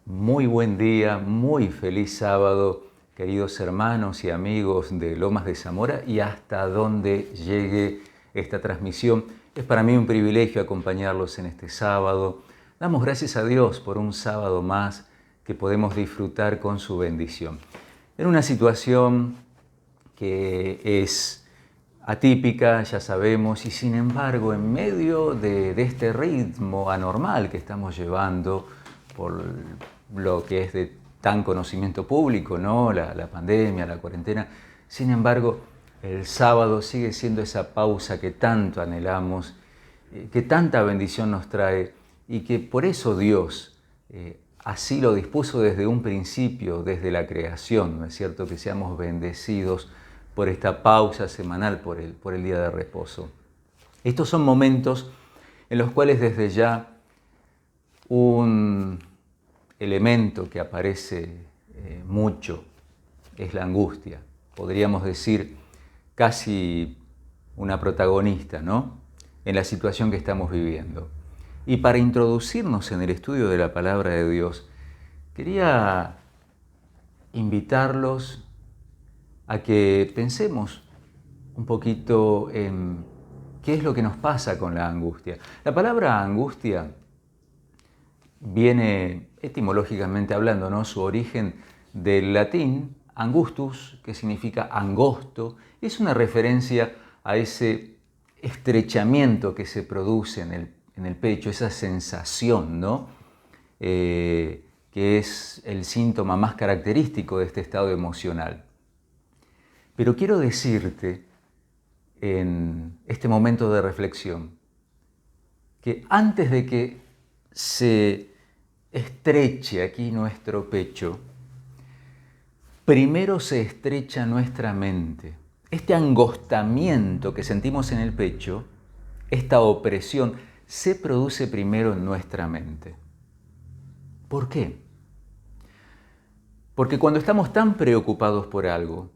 Muy buen día, muy feliz sábado, queridos hermanos y amigos de Lomas de Zamora y hasta donde llegue esta transmisión. Es para mí un privilegio acompañarlos en este sábado. Damos gracias a Dios por un sábado más que podemos disfrutar con su bendición. En una situación que es atípica, ya sabemos, y sin embargo, en medio de este ritmo anormal que estamos llevando por lo que es de tan conocimiento público, ¿no? La pandemia, la cuarentena, sin embargo, el sábado sigue siendo esa pausa que tanto anhelamos, que tanta bendición nos trae y que por eso Dios así lo dispuso desde un principio, desde la creación, ¿no es cierto? Que seamos bendecidos por esta pausa semanal, por el día de reposo. Estos son momentos en los cuales desde ya un elemento que aparece mucho es la angustia. Podríamos decir casi una protagonista, ¿no? En la situación que estamos viviendo. Y para introducirnos en el estudio de la palabra de Dios, quería invitarlos a que pensemos un poquito en qué es lo que nos pasa con la angustia. La palabra angustia viene etimológicamente hablando, ¿no? Su origen del latín angustus, que significa angosto, es una referencia a ese estrechamiento que se produce en el pecho, esa sensación, ¿no? Que es el síntoma más característico de este estado emocional. Pero quiero decirte en este momento de reflexión que antes de que se estreche aquí nuestro pecho, primero se estrecha nuestra mente. Este angostamiento que sentimos en el pecho, esta opresión, se produce primero en nuestra mente. ¿Por qué? Porque cuando estamos tan preocupados por algo,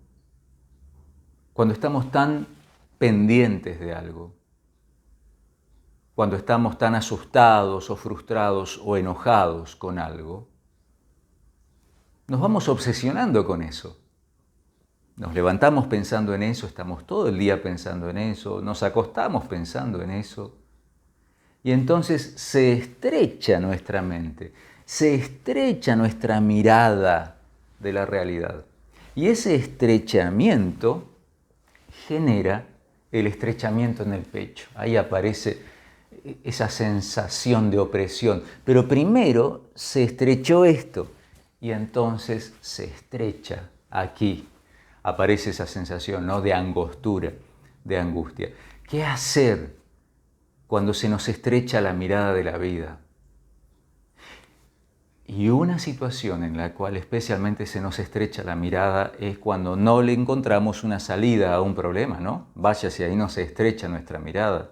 cuando estamos tan pendientes de algo, cuando estamos tan asustados o frustrados o enojados con algo, nos vamos obsesionando con eso. Nos levantamos pensando en eso, estamos todo el día pensando en eso, nos acostamos pensando en eso. Y entonces se estrecha nuestra mente, se estrecha nuestra mirada de la realidad. Y ese estrechamiento genera el estrechamiento en el pecho. Ahí aparece esa sensación de opresión. Pero primero se estrechó esto y entonces se estrecha aquí. Aparece esa sensación, ¿no? De angostura, de angustia. ¿Qué hacer cuando se nos estrecha la mirada de la vida? Y una situación en la cual especialmente se nos estrecha la mirada es cuando no le encontramos una salida a un problema, ¿no? Vaya si ahí no se estrecha nuestra mirada.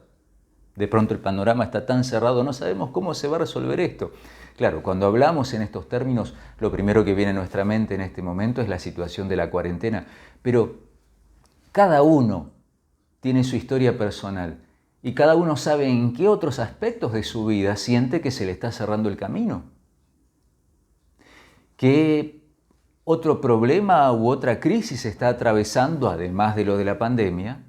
De pronto el panorama está tan cerrado, no sabemos cómo se va a resolver esto. Claro, cuando hablamos en estos términos, lo primero que viene a nuestra mente en este momento es la situación de la cuarentena. Pero cada uno tiene su historia personal y cada uno sabe en qué otros aspectos de su vida siente que se le está cerrando el camino. ¿Qué otro problema u otra crisis está atravesando, además de lo de la pandemia,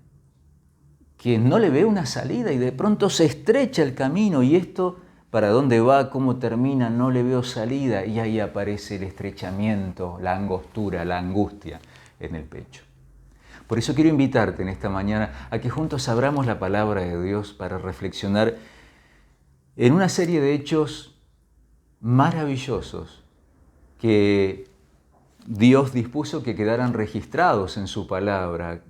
que no le ve una salida y de pronto se estrecha el camino y esto, ¿para dónde va? ¿Cómo termina? No le veo salida y ahí aparece el estrechamiento, la angostura, la angustia en el pecho. Por eso quiero invitarte en esta mañana a que juntos abramos la palabra de Dios para reflexionar en una serie de hechos maravillosos que Dios dispuso que quedaran registrados en su palabra,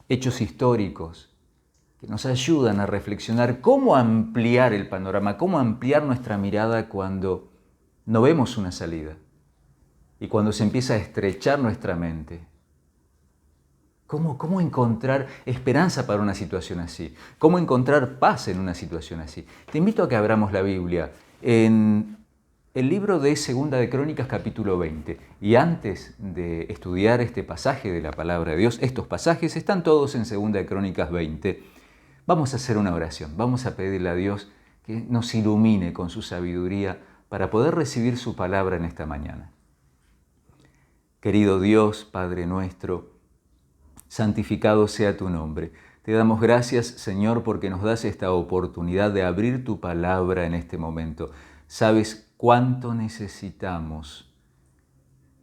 hechos históricos que nos ayudan a reflexionar cómo ampliar el panorama, cómo ampliar nuestra mirada cuando no vemos una salida y cuando se empieza a estrechar nuestra mente. ¿Cómo encontrar esperanza para una situación así? ¿Cómo encontrar paz en una situación así? Te invito a que abramos la Biblia en el libro de Segunda de Crónicas, capítulo 20. Y antes de estudiar este pasaje de la palabra de Dios, estos pasajes están todos en Segunda de Crónicas 20. Vamos a hacer una oración. Vamos a pedirle a Dios que nos ilumine con su sabiduría para poder recibir su palabra en esta mañana. Querido Dios, Padre nuestro, santificado sea tu nombre. Te damos gracias, Señor, porque nos das esta oportunidad de abrir tu palabra en este momento. Sabes cuánto necesitamos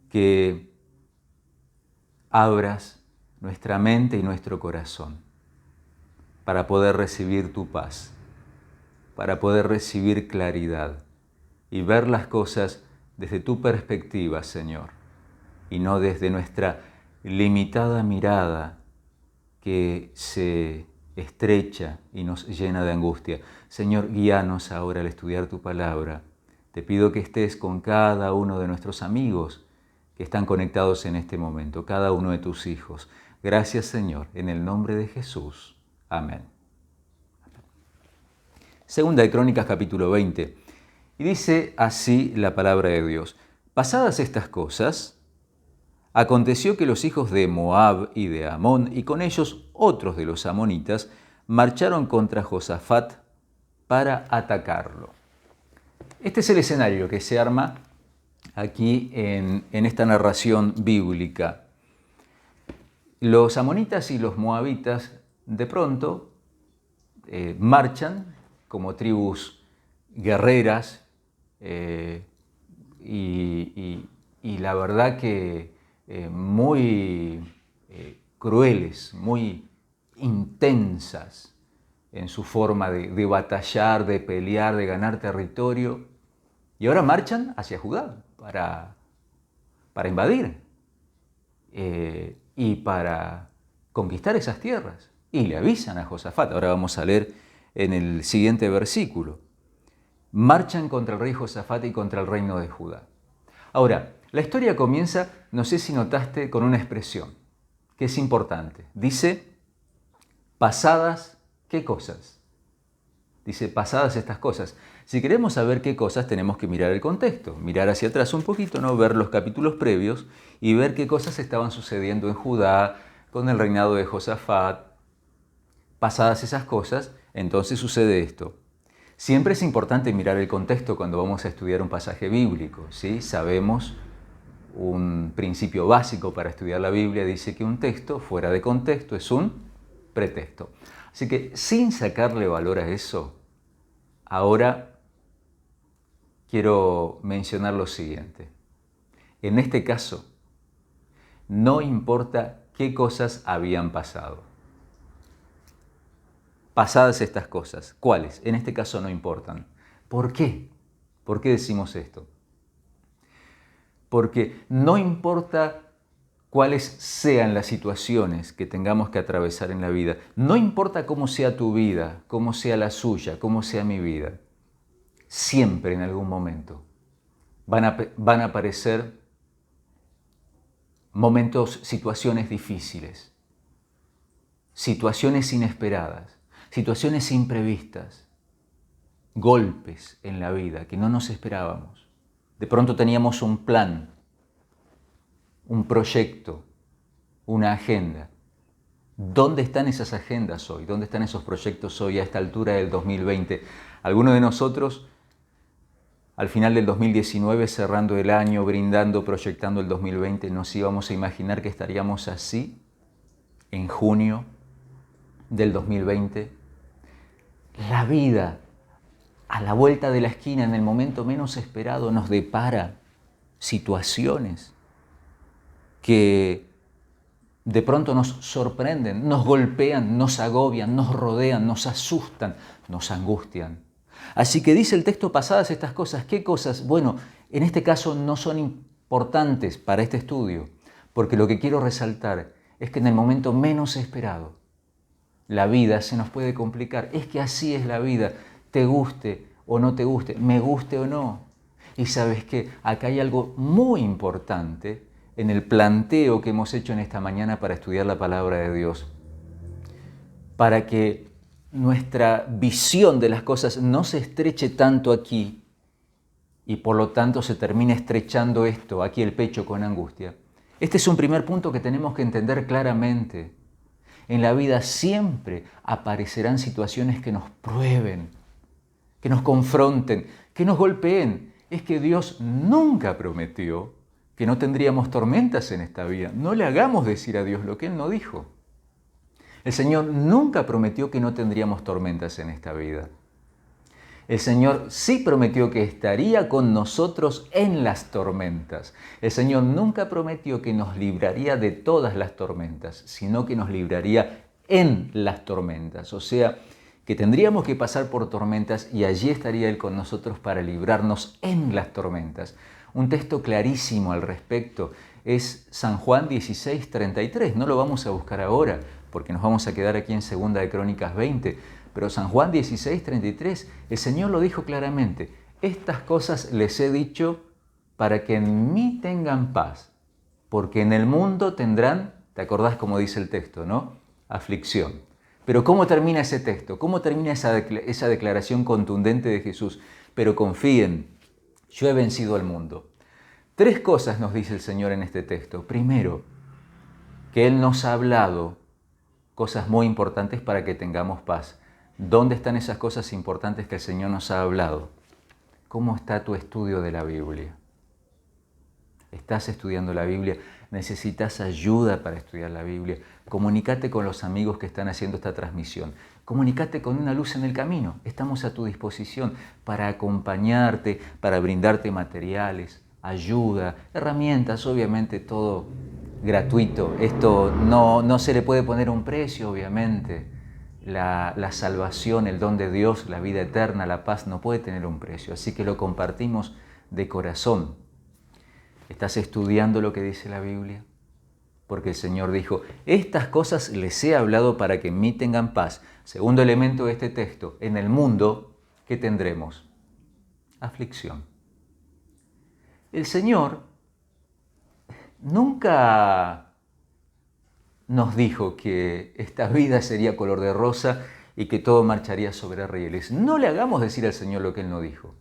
que abras nuestra mente y nuestro corazón para poder recibir tu paz, para poder recibir claridad y ver las cosas desde tu perspectiva, Señor, y no desde nuestra limitada mirada que se estrecha y nos llena de angustia. Señor, guíanos ahora al estudiar tu palabra. Te pido que estés con cada uno de nuestros amigos que están conectados en este momento, cada uno de tus hijos. Gracias, Señor, en el nombre de Jesús. Amén. Segunda de Crónicas, capítulo 20. Y dice así la palabra de Dios. Pasadas estas cosas, aconteció que los hijos de Moab y de Amón, y con ellos otros de los amonitas, marcharon contra Josafat para atacarlo. Este es el escenario que se arma aquí en esta narración bíblica. Los amonitas y los moabitas de pronto marchan como tribus guerreras y la verdad que muy crueles, muy intensas en su forma de batallar, de pelear, de ganar territorio. Y ahora marchan hacia Judá para invadir y para conquistar esas tierras. Y le avisan a Josafat. Ahora vamos a leer en el siguiente versículo. Marchan contra el rey Josafat y contra el reino de Judá. Ahora, la historia comienza, no sé si notaste, con una expresión que es importante. Dice, pasadas, ¿qué cosas? Dice, pasadas estas cosas. Si queremos saber qué cosas, tenemos que mirar el contexto, mirar hacia atrás un poquito, ¿no? Ver los capítulos previos y ver qué cosas estaban sucediendo en Judá con el reinado de Josafat. Pasadas esas cosas, entonces sucede esto. Siempre es importante mirar el contexto cuando vamos a estudiar un pasaje bíblico, ¿sí? Sabemos un principio básico para estudiar la Biblia, dice que un texto fuera de contexto es un pretexto. Así que sin sacarle valor a eso, ahora quiero mencionar lo siguiente. En este caso, no importa qué cosas habían pasado. Pasadas estas cosas, ¿cuáles? En este caso no importan. ¿Por qué? ¿Por qué decimos esto? Porque no importa cuáles sean las situaciones que tengamos que atravesar en la vida, no importa cómo sea tu vida, cómo sea la suya, cómo sea mi vida, siempre en algún momento van a aparecer momentos, situaciones difíciles, situaciones inesperadas, situaciones imprevistas, golpes en la vida que no nos esperábamos. De pronto teníamos un plan, un proyecto, una agenda. ¿Dónde están esas agendas hoy? ¿Dónde están esos proyectos hoy a esta altura del 2020? Algunos de nosotros, al final del 2019, cerrando el año, brindando, proyectando el 2020, nos íbamos a imaginar que estaríamos así en junio del 2020. La vida, a la vuelta de la esquina, en el momento menos esperado, nos depara situaciones que de pronto nos sorprenden, nos golpean, nos agobian, nos rodean, nos asustan, nos angustian. Así que dice el texto, pasadas estas cosas. ¿Qué cosas? Bueno, en este caso no son importantes para este estudio, porque lo que quiero resaltar es que en el momento menos esperado, la vida se nos puede complicar. Es que así es la vida, te guste o no te guste, me guste o no. Y sabes que acá hay algo muy importante en el planteo que hemos hecho en esta mañana para estudiar la palabra de Dios, para que nuestra visión de las cosas no se estreche tanto aquí y por lo tanto se termine estrechando esto, aquí el pecho con angustia. Este es un primer punto que tenemos que entender claramente. En la vida siempre aparecerán situaciones que nos prueben, que nos confronten, que nos golpeen. es que Dios nunca prometió que no tendríamos tormentas en esta vida. No le hagamos decir a Dios lo que Él no dijo. El Señor nunca prometió que no tendríamos tormentas en esta vida. El Señor sí prometió que estaría con nosotros en las tormentas. El Señor nunca prometió que nos libraría de todas las tormentas, sino que nos libraría en las tormentas. O sea, que tendríamos que pasar por tormentas y allí estaría Él con nosotros para librarnos en las tormentas. Un texto clarísimo al respecto es San Juan 16:33. No lo vamos a buscar ahora porque nos vamos a quedar aquí en 2 de Crónicas 20. Pero San Juan 16:33, el Señor lo dijo claramente. Estas cosas les he dicho para que en mí tengan paz. Porque en el mundo tendrán, ¿te acordás cómo dice el texto, no? Aflicción. Pero ¿cómo termina ese texto? ¿Cómo termina esa declaración contundente de Jesús? Pero confíen, yo he vencido al mundo. 3 cosas nos dice el Señor en este texto. Primero, que Él nos ha hablado cosas muy importantes para que tengamos paz. ¿Dónde están esas cosas importantes que el Señor nos ha hablado? ¿Cómo está tu estudio de la Biblia? ¿Estás estudiando la Biblia? ¿Necesitas ayuda para estudiar la Biblia? Comunícate con los amigos que están haciendo esta transmisión. Comunícate con Una Luz en el Camino. Estamos a tu disposición para acompañarte, para brindarte materiales, ayuda, herramientas, obviamente todo gratuito. Esto no se le puede poner un precio, obviamente. La salvación, el don de Dios, la vida eterna, la paz no puede tener un precio. Así que lo compartimos de corazón. ¿Estás estudiando lo que dice la Biblia? Porque el Señor dijo, estas cosas les he hablado para que en mí tengan paz. Segundo elemento de este texto, en el mundo, ¿qué tendremos? Aflicción. El Señor nunca nos dijo que esta vida sería color de rosa y que todo marcharía sobre rieles. No le hagamos decir al Señor lo que Él no dijo.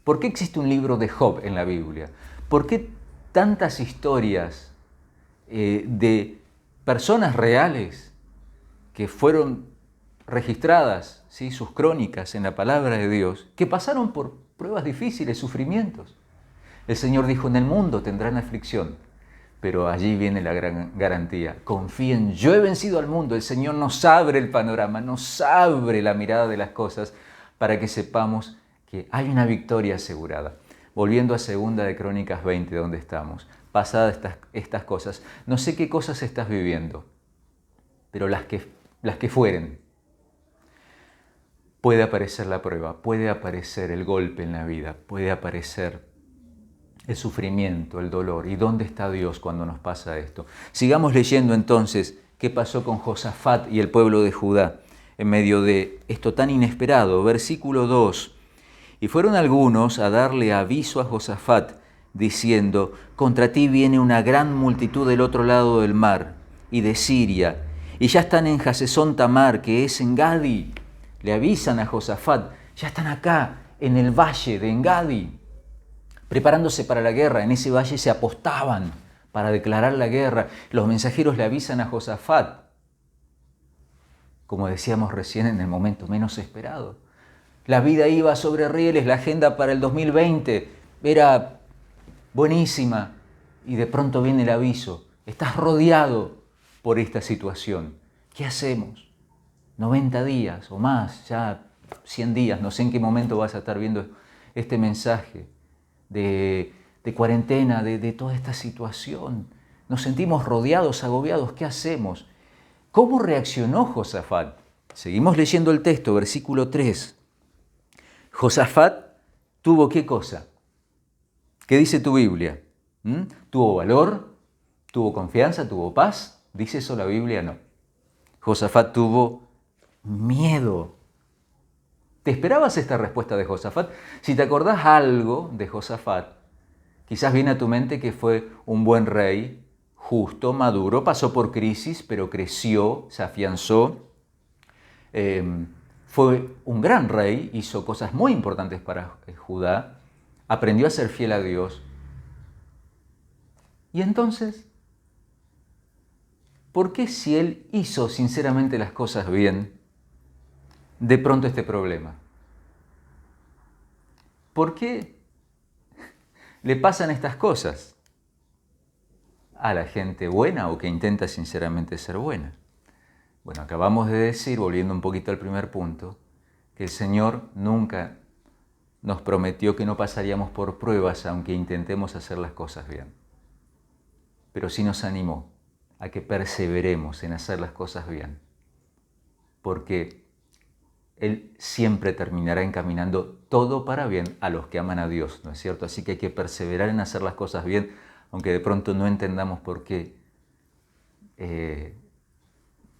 ¿Por qué existe un libro de Job en la Biblia? ¿Por qué tantas historias de personas reales que fueron registradas, ¿sí?, sus crónicas en la palabra de Dios, que pasaron por pruebas difíciles, sufrimientos? El Señor dijo, en el mundo tendrán aflicción, pero allí viene la gran garantía. Confíen, yo he vencido al mundo. El Señor nos abre el panorama, nos abre la mirada de las cosas para que sepamos que hay una victoria asegurada. Volviendo a 2 de Crónicas 20, donde estamos, pasadas estas cosas, no sé qué cosas estás viviendo, pero las que fueren. Puede aparecer la prueba, puede aparecer el golpe en la vida, puede aparecer el sufrimiento, el dolor. ¿Y dónde está Dios cuando nos pasa esto? Sigamos leyendo entonces qué pasó con Josafat y el pueblo de Judá en medio de esto tan inesperado. Versículo 2. Y fueron algunos a darle aviso a Josafat, diciendo, contra ti viene una gran multitud del otro lado del mar y de Siria, y ya están en Hasesón Tamar, que es en Gadi. Le avisan a Josafat, ya están acá, en el valle de Engadi, preparándose para la guerra. En ese valle se apostaban para declarar la guerra. Los mensajeros le avisan a Josafat, como decíamos recién, en el momento menos esperado. La vida iba sobre rieles, la agenda para el 2020 era buenísima y de pronto viene el aviso. Estás rodeado por esta situación. ¿Qué hacemos? 90 días o más, ya 100 días, no sé en qué momento vas a estar viendo este mensaje de cuarentena, de toda esta situación. Nos sentimos rodeados, agobiados. ¿Qué hacemos? ¿Cómo reaccionó Josafat? Seguimos leyendo el texto, versículo 3. Josafat tuvo ¿qué cosa? ¿Qué dice tu Biblia? ¿Tuvo valor? ¿Tuvo confianza? ¿Tuvo paz? ¿Dice eso la Biblia? No. Josafat tuvo miedo. ¿Te esperabas esta respuesta de Josafat? Si te acordás algo de Josafat, quizás viene a tu mente que fue un buen rey, justo, maduro, pasó por crisis, pero creció, se afianzó. Fue un gran rey, hizo cosas muy importantes para Judá, aprendió a ser fiel a Dios. Y entonces, ¿por qué si él hizo sinceramente las cosas bien, de pronto este problema? ¿Por qué le pasan estas cosas a la gente buena o que intenta sinceramente ser buena? Bueno, acabamos de decir, volviendo un poquito al primer punto, que el Señor nunca nos prometió que no pasaríamos por pruebas aunque intentemos hacer las cosas bien. Pero sí nos animó a que perseveremos en hacer las cosas bien, porque Él siempre terminará encaminando todo para bien a los que aman a Dios, ¿no es cierto? Así que hay que perseverar en hacer las cosas bien, aunque de pronto no entendamos por qué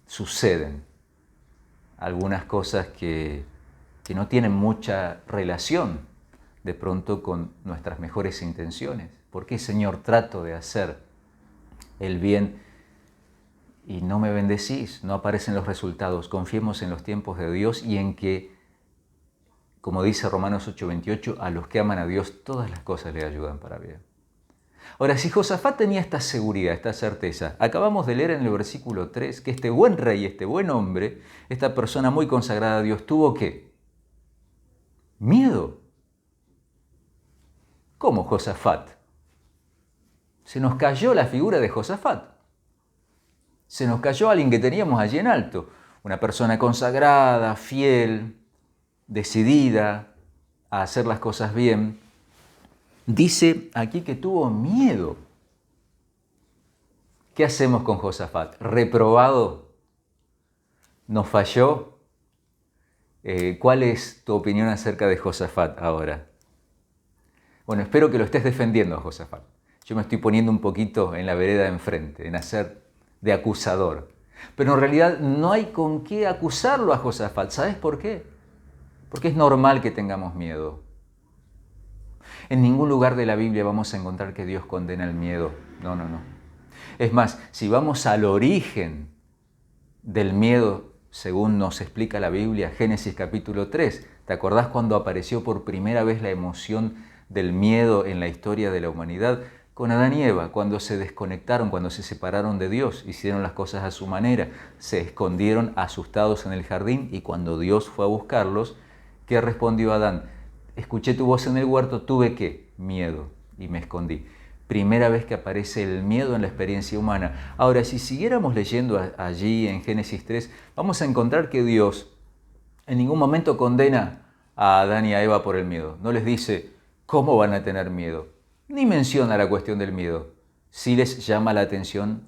suceden algunas cosas que no tienen mucha relación de pronto con nuestras mejores intenciones. ¿Por qué, Señor, trato de hacer el bien y no me bendecís? No aparecen los resultados. Confiemos en los tiempos de Dios y en que, como dice Romanos 8:28, a los que aman a Dios todas las cosas le ayudan para bien. Ahora, si Josafat tenía esta seguridad, esta certeza, acabamos de leer en el versículo 3 que este buen rey, este buen hombre, esta persona muy consagrada a Dios, ¿tuvo qué? Miedo. ¿Cómo Josafat? Se nos cayó la figura de Josafat. Se nos cayó alguien que teníamos allí en alto. Una persona consagrada, fiel, decidida a hacer las cosas bien. Dice aquí que tuvo miedo. ¿Qué hacemos con Josafat? ¿Reprobado? ¿Nos falló? ¿Cuál es tu opinión acerca de Josafat ahora? Bueno, espero que lo estés defendiendo a Josafat. Yo me estoy poniendo un poquito en la vereda de enfrente, en hacer de acusador. Pero en realidad no hay con qué acusarlo a Josafat. ¿Sabes por qué? Porque es normal que tengamos miedo. En ningún lugar de la Biblia vamos a encontrar que Dios condena el miedo. No, no, no. Es más, si vamos al origen del miedo, según nos explica la Biblia, Génesis capítulo 3, ¿te acordás cuando apareció por primera vez la emoción del miedo en la historia de la humanidad? Con Adán y Eva, cuando se desconectaron, cuando se separaron de Dios, hicieron las cosas a su manera, se escondieron asustados en el jardín y cuando Dios fue a buscarlos, ¿qué respondió Adán? Escuché tu voz en el huerto, tuve ¿qué? Miedo y me escondí. Primera vez que aparece el miedo en la experiencia humana. Ahora, si siguiéramos leyendo allí en Génesis 3, vamos a encontrar que Dios en ningún momento condena a Adán y a Eva por el miedo. No les dice, ¿cómo van a tener miedo? Ni menciona la cuestión del miedo. Sí les llama la atención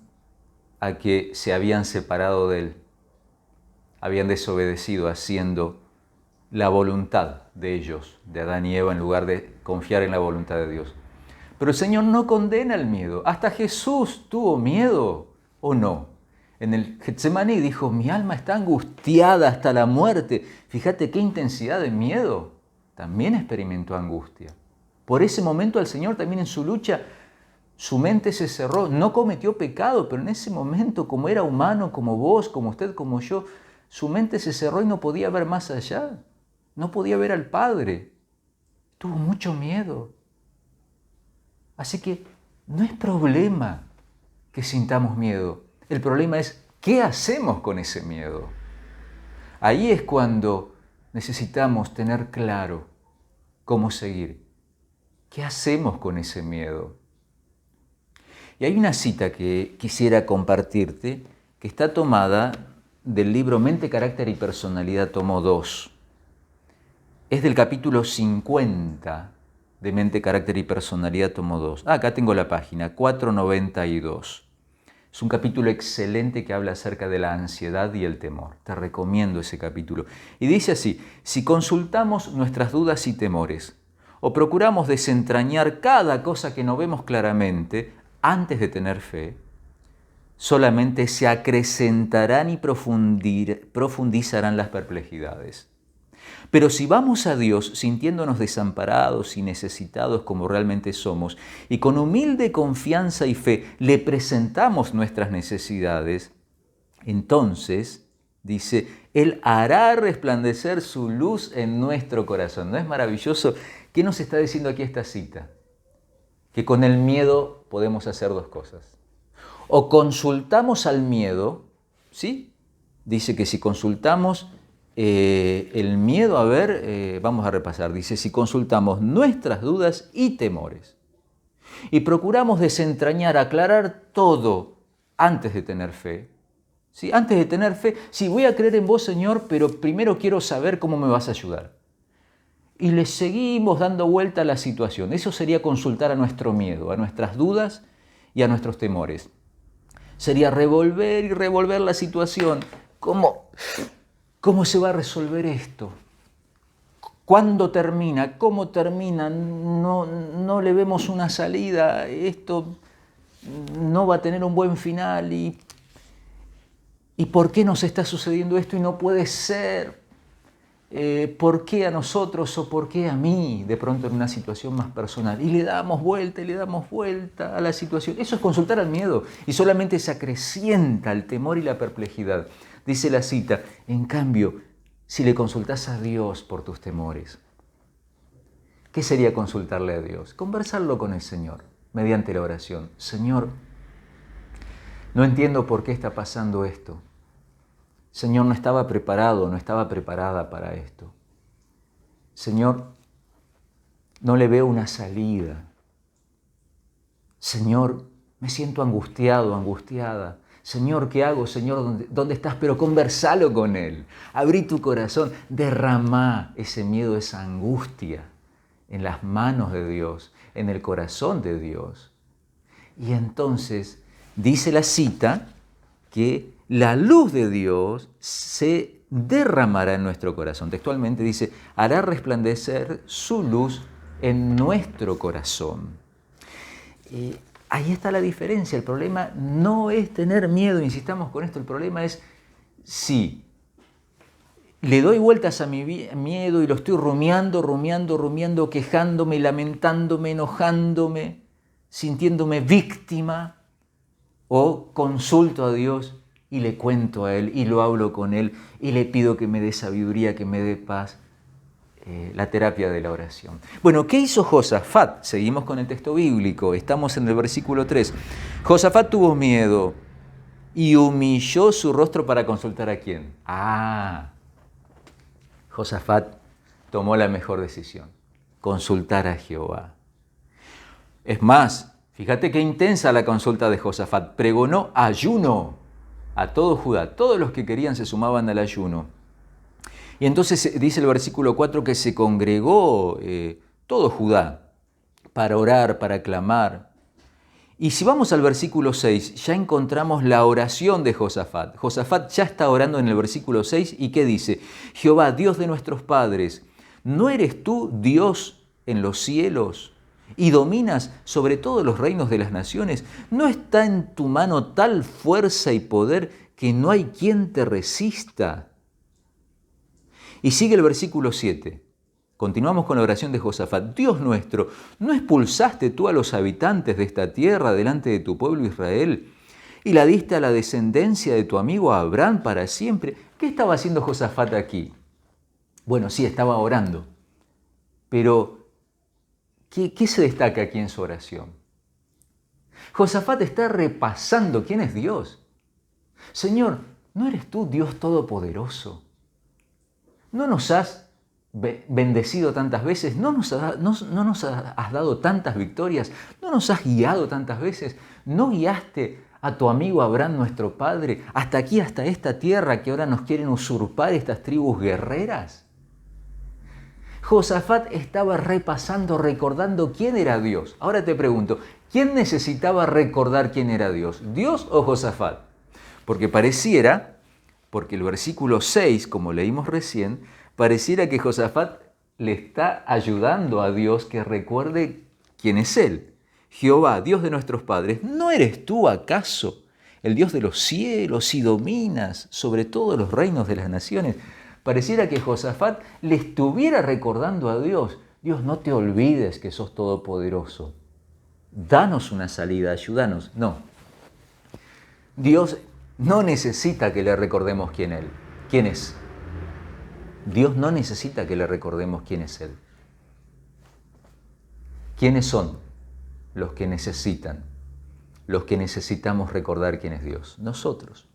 a que se habían separado de Él. Habían desobedecido haciendo la voluntad de ellos, de Adán y Eva, en lugar de confiar en la voluntad de Dios. Pero el Señor no condena el miedo. Hasta Jesús tuvo miedo, ¿o no? En el Getsemaní dijo, mi alma está angustiada hasta la muerte. Fíjate qué intensidad de miedo. También experimentó angustia. Por ese momento el Señor también en su lucha, su mente se cerró. No cometió pecado, pero en ese momento, como era humano, como vos, como usted, como yo, su mente se cerró y no podía ver más allá. No podía ver al Padre. Tuvo mucho miedo. Así que no es problema que sintamos miedo. El problema es qué hacemos con ese miedo. Ahí es cuando necesitamos tener claro cómo seguir. ¿Qué hacemos con ese miedo? Y hay una cita que quisiera compartirte que está tomada del libro Mente, Carácter y Personalidad, tomo 2. Es del capítulo 50 de Mente, Carácter y Personalidad, tomo 2. Acá tengo la página, 492. Es un capítulo excelente que habla acerca de la ansiedad y el temor. Te recomiendo ese capítulo. Y dice así, si consultamos nuestras dudas y temores, o procuramos desentrañar cada cosa que no vemos claramente antes de tener fe, solamente se acrecentarán y profundizarán las perplejidades. Pero si vamos a Dios sintiéndonos desamparados y necesitados como realmente somos, y con humilde confianza y fe le presentamos nuestras necesidades, entonces, dice, Él hará resplandecer su luz en nuestro corazón. ¿No es maravilloso? ¿Qué nos está diciendo aquí esta cita? Que con el miedo podemos hacer dos cosas. O consultamos al miedo, ¿sí? Dice que si consultamos el miedo, vamos a repasar, dice, si consultamos nuestras dudas y temores. y procuramos desentrañar, aclarar todo antes de tener fe. ¿Sí? Antes de tener fe, sí, voy a creer en vos, Señor, pero primero quiero saber cómo me vas a ayudar. Y le seguimos dando vuelta a la situación. Eso sería consultar a nuestro miedo, a nuestras dudas y a nuestros temores. Sería revolver y revolver la situación. ¿Cómo se va a resolver esto? ¿Cuándo termina? ¿Cómo termina? No le vemos una salida. Esto no va a tener un buen final. ¿Y por qué nos está sucediendo esto y no puede ser? ¿Por qué a nosotros o por qué a mí? De pronto en una situación más personal. Y le damos vuelta a la situación. Eso es consultar al miedo y solamente se acrecienta el temor y la perplejidad. Dice la cita, en cambio, si le consultás a Dios por tus temores, ¿qué sería consultarle a Dios? Conversarlo con el Señor mediante la oración. Señor, no entiendo por qué está pasando esto. Señor, no estaba preparado, no estaba preparada para esto. Señor, no le veo una salida. Señor, me siento angustiado, angustiada. Señor, ¿qué hago? Señor, ¿dónde estás? Pero conversalo con Él. Abrí tu corazón, derramá ese miedo, esa angustia en las manos de Dios, en el corazón de Dios. Y entonces dice la cita que la luz de Dios se derramará en nuestro corazón. Textualmente dice, hará resplandecer su luz en nuestro corazón. Ahí está la diferencia. El problema no es tener miedo, insistamos con esto, el problema es si le doy vueltas a mi miedo y lo estoy rumiando, quejándome, lamentándome, enojándome, sintiéndome víctima, o consulto a Dios y le cuento a Él y lo hablo con Él y le pido que me dé sabiduría, que me dé paz. La terapia de la oración. Bueno, ¿qué hizo Josafat? Seguimos con el texto bíblico, estamos en el versículo 3. Josafat tuvo miedo y humilló su rostro para consultar a quién. Josafat tomó la mejor decisión, consultar a Jehová. Es más, fíjate qué intensa la consulta de Josafat. Pregonó ayuno a todo Judá. Todos los que querían se sumaban al ayuno. Y entonces dice el versículo 4 que se congregó todo Judá para orar, para clamar. Y si vamos al versículo 6, ya encontramos la oración de Josafat. Josafat ya está orando en el versículo 6 y ¿qué dice? Jehová, Dios de nuestros padres, ¿no eres tú Dios en los cielos y dominas sobre todos los reinos de las naciones? ¿No está en tu mano tal fuerza y poder que no hay quien te resista? Y sigue el versículo 7. Continuamos con la oración de Josafat. Dios nuestro, ¿no expulsaste tú a los habitantes de esta tierra delante de tu pueblo Israel y la diste a la descendencia de tu amigo Abraham para siempre? ¿Qué estaba haciendo Josafat aquí? Bueno, sí, estaba orando. Pero, ¿qué se destaca aquí en su oración? Josafat está repasando quién es Dios. Señor, ¿no eres tú Dios todopoderoso? ¿No nos has bendecido tantas veces? ¿No nos has dado tantas victorias? ¿No nos has guiado tantas veces? ¿No guiaste a tu amigo Abraham, nuestro padre, hasta aquí, hasta esta tierra que ahora nos quieren usurpar estas tribus guerreras? Josafat estaba repasando, recordando quién era Dios. Ahora te pregunto, ¿quién necesitaba recordar quién era Dios? ¿Dios o Josafat? Porque porque el versículo 6, como leímos recién, pareciera que Josafat le está ayudando a Dios que recuerde quién es Él. Jehová, Dios de nuestros padres, ¿no eres tú acaso el Dios de los cielos y dominas sobre todos los reinos de las naciones? Pareciera que Josafat le estuviera recordando a Dios. Dios, no te olvides que sos todopoderoso. Danos una salida, ayúdanos. No. Dios no necesita que le recordemos quién es. Dios no necesita que le recordemos quién es Él. ¿Quiénes son los que necesitan? Los que necesitamos recordar quién es Dios. Nosotros.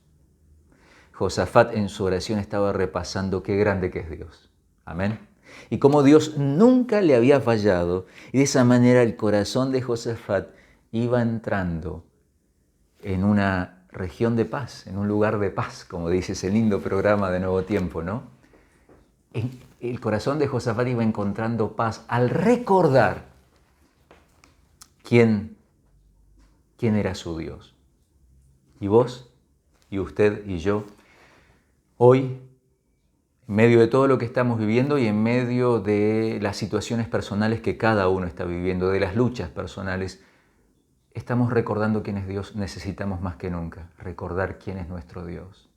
Josafat en su oración estaba repasando qué grande que es Dios. Amén. y cómo Dios nunca le había fallado, y de esa manera el corazón de Josafat iba entrando en una región de paz, en un lugar de paz, como dice ese lindo programa de Nuevo Tiempo, ¿no? El corazón de Josafat iba encontrando paz al recordar quién era su Dios. Y vos, y usted, y yo, hoy, en medio de todo lo que estamos viviendo y en medio de las situaciones personales que cada uno está viviendo, de las luchas personales, estamos recordando quién es Dios. Necesitamos más que nunca recordar quién es nuestro Dios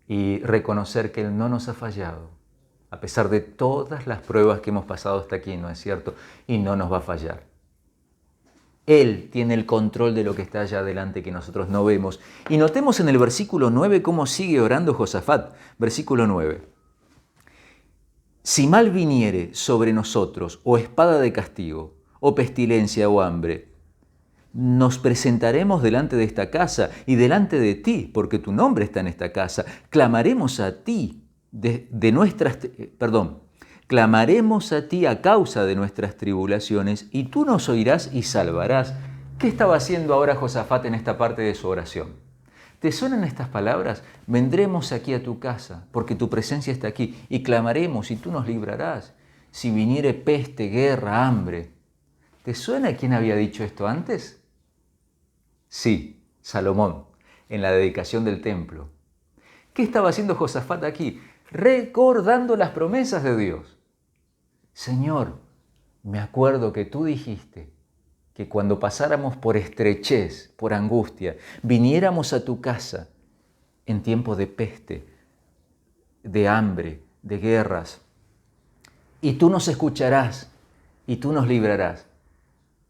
y reconocer que Él no nos ha fallado, a pesar de todas las pruebas que hemos pasado hasta aquí, ¿no es cierto? Y no nos va a fallar. Él tiene el control de lo que está allá adelante que nosotros no vemos. Y notemos en el versículo 9 cómo sigue orando Josafat. Versículo 9. Si mal viniere sobre nosotros, o espada de castigo, o pestilencia o hambre, nos presentaremos delante de esta casa y delante de ti, porque tu nombre está en esta casa. Clamaremos a ti clamaremos a ti a causa de nuestras tribulaciones, y tú nos oirás y salvarás. ¿Qué estaba haciendo ahora Josafat en esta parte de su oración? ¿Te suenan estas palabras? Vendremos aquí a tu casa, porque tu presencia está aquí, y clamaremos y tú nos librarás. Si viniere peste, guerra, hambre. ¿Te suena quién había dicho esto antes? Sí, Salomón, en la dedicación del templo. ¿Qué estaba haciendo Josafat aquí? Recordando las promesas de Dios. Señor, me acuerdo que tú dijiste que cuando pasáramos por estrechez, por angustia, viniéramos a tu casa en tiempo de peste, de hambre, de guerras, y tú nos escucharás y tú nos librarás.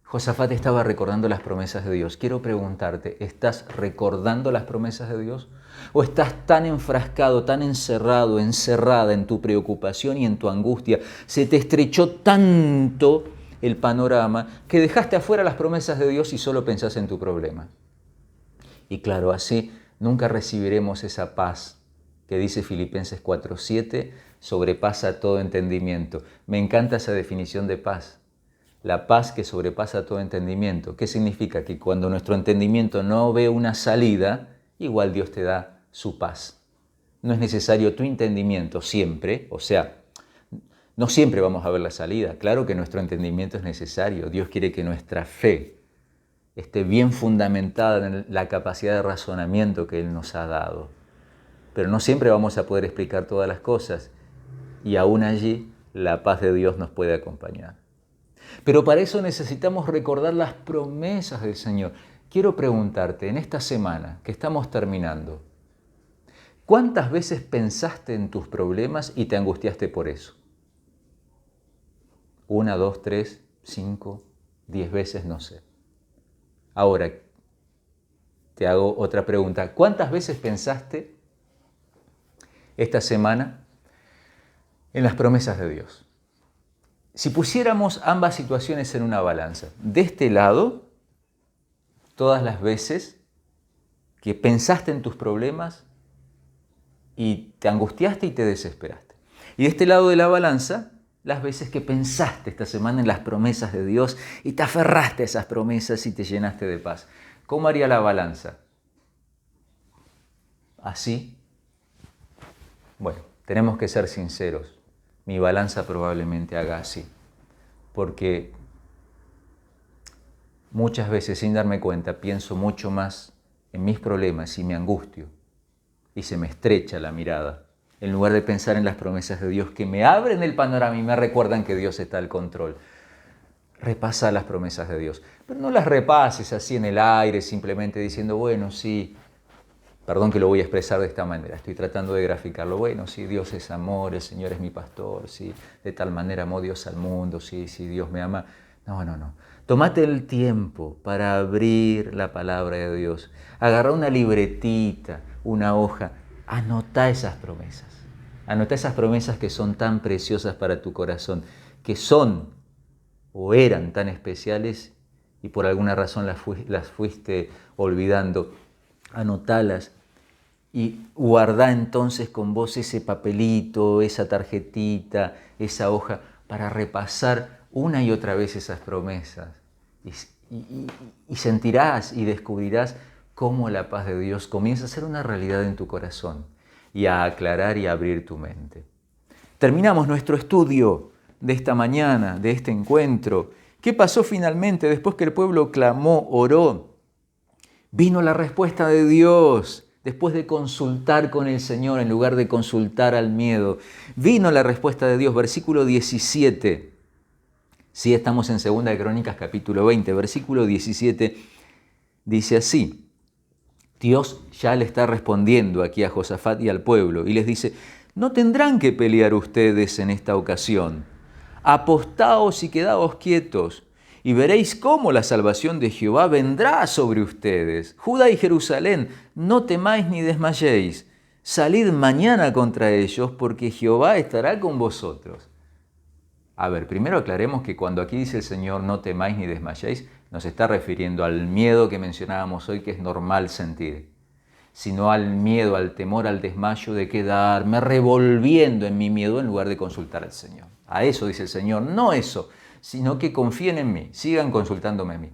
Josafat estaba recordando las promesas de Dios. Quiero preguntarte, ¿estás recordando las promesas de Dios? ¿O estás tan enfrascado, tan encerrado, encerrada en tu preocupación y en tu angustia? Se te estrechó tanto el panorama que dejaste afuera las promesas de Dios y solo pensás en tu problema. Y claro, así nunca recibiremos esa paz que dice Filipenses 4:7, sobrepasa todo entendimiento. Me encanta esa definición de paz. La paz que sobrepasa todo entendimiento. ¿Qué significa? Que cuando nuestro entendimiento no ve una salida, igual Dios te da su paz. No es necesario tu entendimiento siempre, o sea, no siempre vamos a ver la salida. Claro que nuestro entendimiento es necesario. Dios quiere que nuestra fe esté bien fundamentada en la capacidad de razonamiento que Él nos ha dado. Pero no siempre vamos a poder explicar todas las cosas, y aún allí la paz de Dios nos puede acompañar. Pero para eso necesitamos recordar las promesas del Señor. Quiero preguntarte, en esta semana que estamos terminando, ¿cuántas veces pensaste en tus problemas y te angustiaste por eso? 1, 2, 3, 5, 10 veces, no sé. Ahora, te hago otra pregunta. ¿Cuántas veces pensaste esta semana en las promesas de Dios? Si pusiéramos ambas situaciones en una balanza, de este lado, todas las veces que pensaste en tus problemas y te angustiaste y te desesperaste. Y de este lado de la balanza, las veces que pensaste esta semana en las promesas de Dios y te aferraste a esas promesas y te llenaste de paz. ¿Cómo haría la balanza? ¿Así? Bueno, tenemos que ser sinceros. Mi balanza probablemente haga así, porque muchas veces sin darme cuenta pienso mucho más en mis problemas y me angustio y se me estrecha la mirada, en lugar de pensar en las promesas de Dios que me abren el panorama y me recuerdan que Dios está al control. Repasa las promesas de Dios, pero no las repases así en el aire, simplemente diciendo, bueno, sí, perdón que lo voy a expresar de esta manera, estoy tratando de graficarlo. Bueno, sí, Dios es amor, el Señor es mi pastor, sí, de tal manera amó Dios al mundo, sí, Dios me ama. No. Tómate el tiempo para abrir la palabra de Dios. Agarra una libretita, una hoja, anota esas promesas. Anota esas promesas que son tan preciosas para tu corazón, que son o eran tan especiales y por alguna razón las fuiste olvidando. Anotalas y guardá entonces con vos ese papelito, esa tarjetita, esa hoja, para repasar una y otra vez esas promesas. Y sentirás y descubrirás cómo la paz de Dios comienza a ser una realidad en tu corazón y a aclarar y a abrir tu mente. Terminamos nuestro estudio de esta mañana, de este encuentro. ¿Qué pasó finalmente después que el pueblo clamó, oró? Vino la respuesta de Dios. Después de consultar con el Señor en lugar de consultar al miedo, vino la respuesta de Dios. Versículo 17. Sí, estamos en 2 de Crónicas capítulo 20. Versículo 17 dice así. Dios ya le está respondiendo aquí a Josafat y al pueblo y les dice: no tendrán que pelear ustedes en esta ocasión. Apostaos y quedaos quietos, y veréis cómo la salvación de Jehová vendrá sobre ustedes. Judá y Jerusalén, no temáis ni desmayéis. Salid mañana contra ellos, porque Jehová estará con vosotros. A ver, primero aclaremos que cuando aquí dice el Señor no temáis ni desmayéis, nos está refiriendo al miedo que mencionábamos hoy, que es normal sentir, sino al miedo, al temor, al desmayo de quedarme revolviendo en mi miedo en lugar de consultar al Señor. A eso dice el Señor, no eso, sino que confíen en mí, sigan consultándome a mí.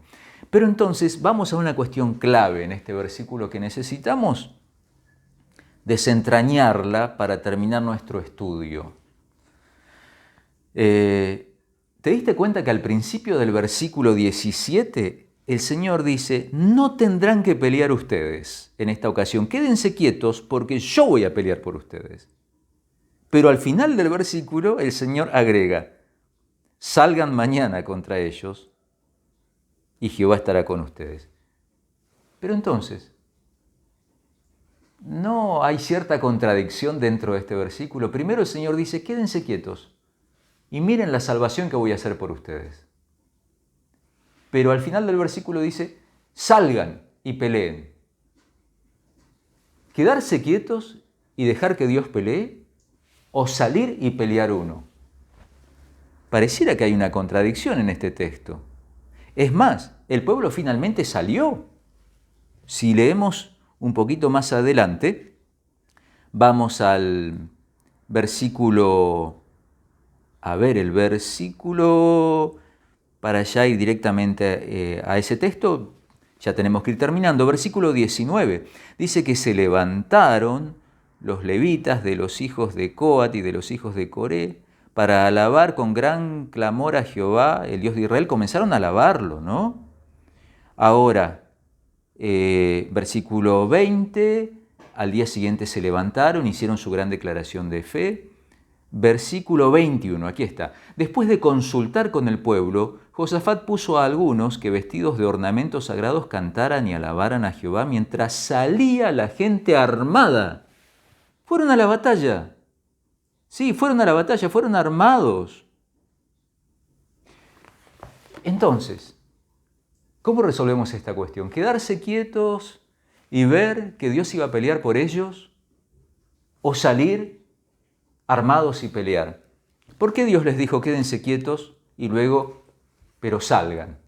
Pero entonces vamos a una cuestión clave en este versículo que necesitamos desentrañarla para terminar nuestro estudio. ¿Te diste cuenta que al principio del versículo 17 el Señor dice: no tendrán que pelear ustedes en esta ocasión, quédense quietos porque yo voy a pelear por ustedes? Pero al final del versículo el Señor agrega: salgan mañana contra ellos y Jehová estará con ustedes. Pero entonces, ¿no hay cierta contradicción dentro de este versículo? Primero el Señor dice: quédense quietos y miren la salvación que voy a hacer por ustedes. Pero al final del versículo dice: salgan y peleen. ¿Quedarse quietos y dejar que Dios pelee? ¿O salir y pelear uno? Pareciera que hay una contradicción en este texto. Es más, el pueblo finalmente salió. Si leemos un poquito más adelante, vamos al versículo, el versículo, para ya ir directamente a ese texto, ya tenemos que ir terminando. Versículo 19, dice que se levantaron los levitas de los hijos de Coat y de los hijos de Coré para alabar con gran clamor a Jehová, el Dios de Israel. Comenzaron a alabarlo, ¿no? Ahora, versículo 20, al día siguiente se levantaron, hicieron su gran declaración de fe. Versículo 21, aquí está. Después de consultar con el pueblo, Josafat puso a algunos que vestidos de ornamentos sagrados cantaran y alabaran a Jehová mientras salía la gente armada. Fueron a la batalla. Sí, fueron a la batalla, fueron armados. Entonces, ¿cómo resolvemos esta cuestión? ¿Quedarse quietos y ver que Dios iba a pelear por ellos? ¿O salir armados y pelear? ¿Por qué Dios les dijo quédense quietos y luego, pero salgan?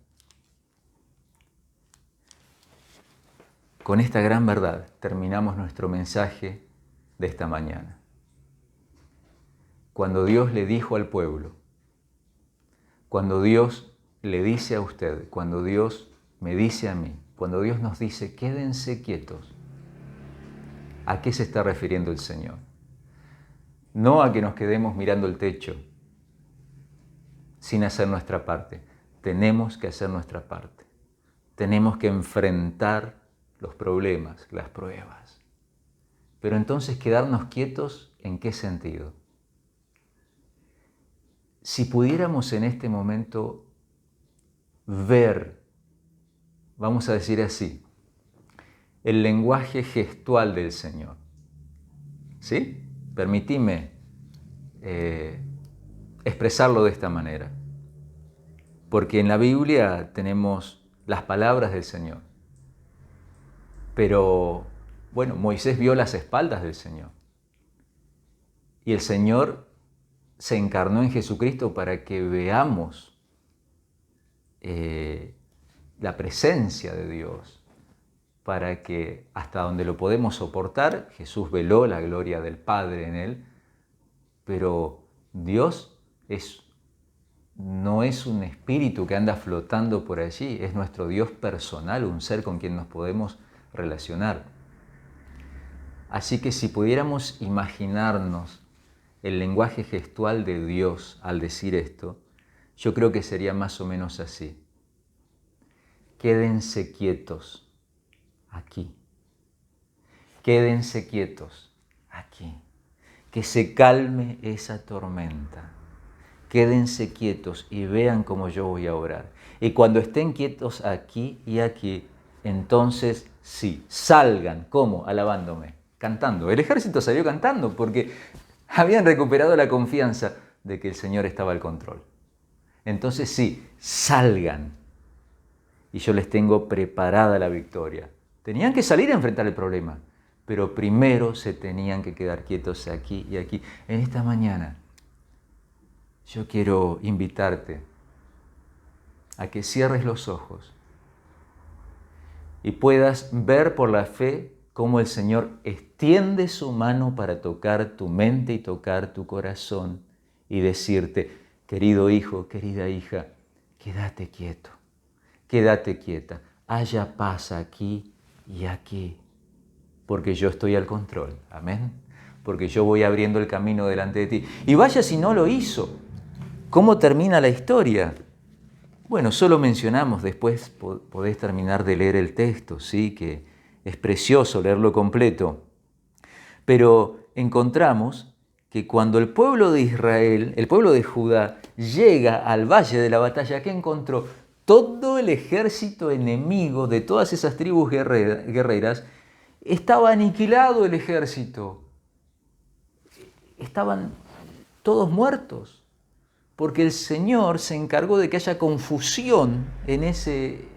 Con esta gran verdad terminamos nuestro mensaje de esta mañana. Cuando Dios le dijo al pueblo, cuando Dios le dice a usted, cuando Dios me dice a mí, cuando Dios nos dice quédense quietos, ¿a qué se está refiriendo el Señor? No a que nos quedemos mirando el techo sin hacer nuestra parte. Tenemos que hacer nuestra parte. Tenemos que enfrentar los problemas, las pruebas. Pero entonces, ¿quedarnos quietos en qué sentido? Si pudiéramos en este momento ver, vamos a decir así, el lenguaje gestual del Señor. ¿Sí? Permitime expresarlo de esta manera. Porque en la Biblia tenemos las palabras del Señor. Pero, bueno, Moisés vio las espaldas del Señor. Y el Señor se encarnó en Jesucristo para que veamos la presencia de Dios, para que hasta donde lo podemos soportar, Jesús veló la gloria del Padre en él, pero Dios no es un espíritu que anda flotando por allí, es nuestro Dios personal, un ser con quien nos podemos relacionar. Así que si pudiéramos imaginarnos el lenguaje gestual de Dios al decir esto, yo creo que sería más o menos así. Quédense quietos aquí. Quédense quietos aquí. Que se calme esa tormenta. Quédense quietos y vean cómo yo voy a orar. Y cuando estén quietos aquí y aquí, entonces sí, salgan. ¿Cómo? Alabándome, cantando. El ejército salió cantando porque habían recuperado la confianza de que el Señor estaba al control. Entonces sí, salgan. Y yo les tengo preparada la victoria. Tenían que salir a enfrentar el problema, pero primero se tenían que quedar quietos aquí y aquí. En esta mañana yo quiero invitarte a que cierres los ojos y puedas ver por la fe cómo el Señor extiende su mano para tocar tu mente y tocar tu corazón y decirte, querido hijo, querida hija, quédate quieto, quédate quieta, haya paz aquí y aquí, porque yo estoy al control, amén, porque yo voy abriendo el camino delante de ti. Y vaya si no lo hizo. ¿Cómo termina la historia? Bueno, solo mencionamos, después podés terminar de leer el texto, ¿sí? Que es precioso leerlo completo. Pero encontramos que cuando el pueblo de Israel, el pueblo de Judá, llega al valle de la batalla, ¿qué encontró? Todo el ejército enemigo de todas esas tribus guerreras, estaba aniquilado el ejército. Estaban todos muertos, porque el Señor se encargó de que haya confusión entre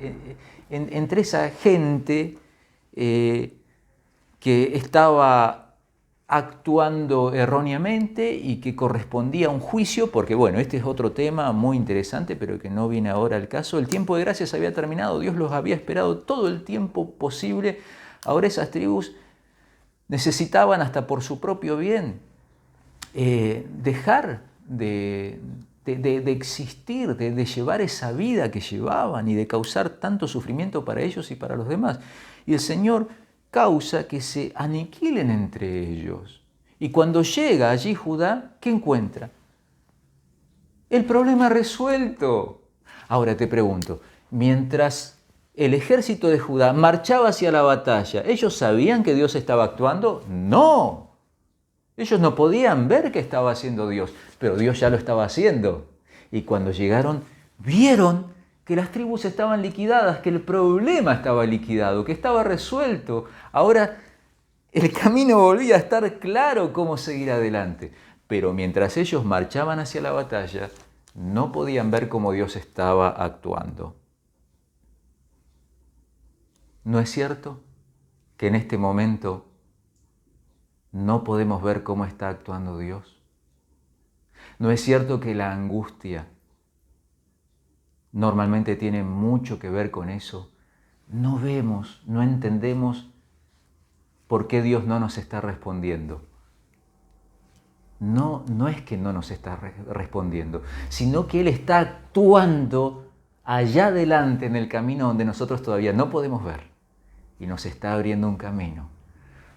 esa gente que estaba actuando erróneamente y que correspondía a un juicio, porque bueno, este es otro tema muy interesante, pero que no viene ahora al caso. El tiempo de gracia se había terminado, Dios los había esperado todo el tiempo posible. Ahora esas tribus necesitaban, hasta por su propio bien, dejar de existir, de llevar esa vida que llevaban y de causar tanto sufrimiento para ellos y para los demás. Y el Señor causa que se aniquilen entre ellos. Y cuando llega allí Judá, ¿qué encuentra? El problema resuelto. Ahora te pregunto, mientras el ejército de Judá marchaba hacia la batalla, ¿ellos sabían que Dios estaba actuando? No. Ellos no podían ver qué estaba haciendo Dios, pero Dios ya lo estaba haciendo. Y cuando llegaron, vieron que las tribus estaban liquidadas, que el problema estaba liquidado, que estaba resuelto. Ahora el camino volvía a estar claro cómo seguir adelante. Pero mientras ellos marchaban hacia la batalla, no podían ver cómo Dios estaba actuando. ¿No es cierto que en este momento no podemos ver cómo está actuando Dios? ¿No es cierto que la angustia normalmente tiene mucho que ver con eso? No vemos, no entendemos por qué Dios no nos está respondiendo. No es que no nos está respondiendo, sino que Él está actuando allá adelante en el camino donde nosotros todavía no podemos ver. Y nos está abriendo un camino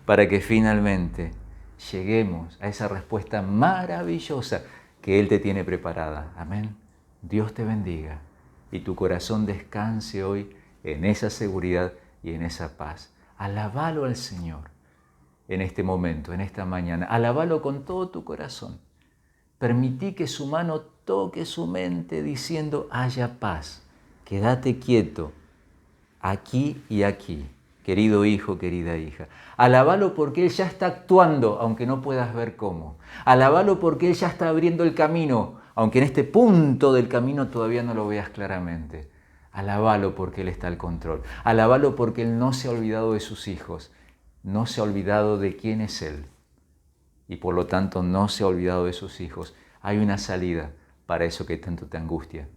para que finalmente lleguemos a esa respuesta maravillosa que Él te tiene preparada. Amén. Dios te bendiga y tu corazón descanse hoy en esa seguridad y en esa paz. Alabalo al Señor en este momento, en esta mañana. Alabalo con todo tu corazón. Permití que su mano toque su mente diciendo, haya paz, quédate quieto, aquí y aquí. Querido hijo, querida hija, alabalo porque Él ya está actuando, aunque no puedas ver cómo. Alabalo porque Él ya está abriendo el camino, aunque en este punto del camino todavía no lo veas claramente. Alabalo porque Él está al control. Alabalo porque Él no se ha olvidado de sus hijos, no se ha olvidado de quién es Él. Y por lo tanto no se ha olvidado de sus hijos. Hay una salida para eso que tanto te angustia.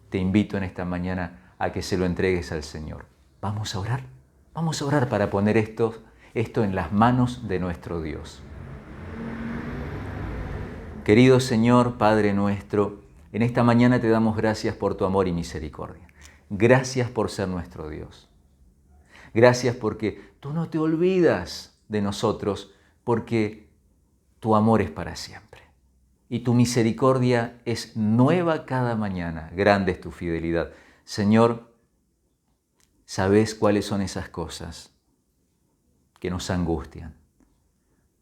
Te invito en esta mañana a que se lo entregues al Señor. Vamos a orar. Vamos a orar para poner esto en las manos de nuestro Dios. Querido Señor, Padre nuestro, en esta mañana te damos gracias por tu amor y misericordia. Gracias por ser nuestro Dios. Gracias porque tú no te olvidas de nosotros, porque tu amor es para siempre. Y tu misericordia es nueva cada mañana. Grande es tu fidelidad. Señor, sabes cuáles son esas cosas que nos angustian,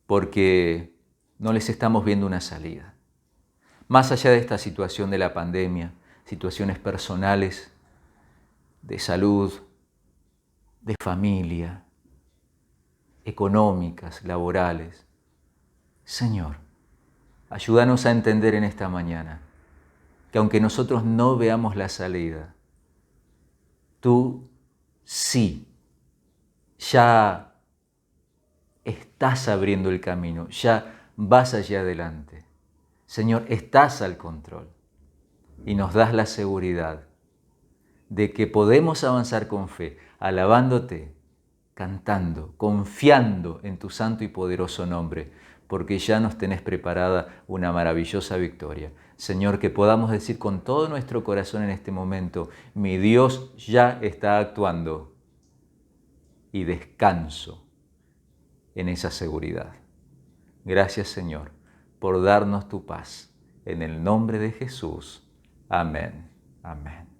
porque no les estamos viendo una salida. Más allá de esta situación de la pandemia, situaciones personales, de salud, de familia, económicas, laborales. Señor, ayúdanos a entender en esta mañana que aunque nosotros no veamos la salida, tú sí, ya estás abriendo el camino, ya vas allá adelante. Señor, estás al control y nos das la seguridad de que podemos avanzar con fe, alabándote, cantando, confiando en tu santo y poderoso nombre, porque ya nos tenés preparada una maravillosa victoria. Señor, que podamos decir con todo nuestro corazón en este momento, mi Dios ya está actuando, y descanso en esa seguridad. Gracias, Señor, por darnos tu paz. En el nombre de Jesús. Amén. Amén.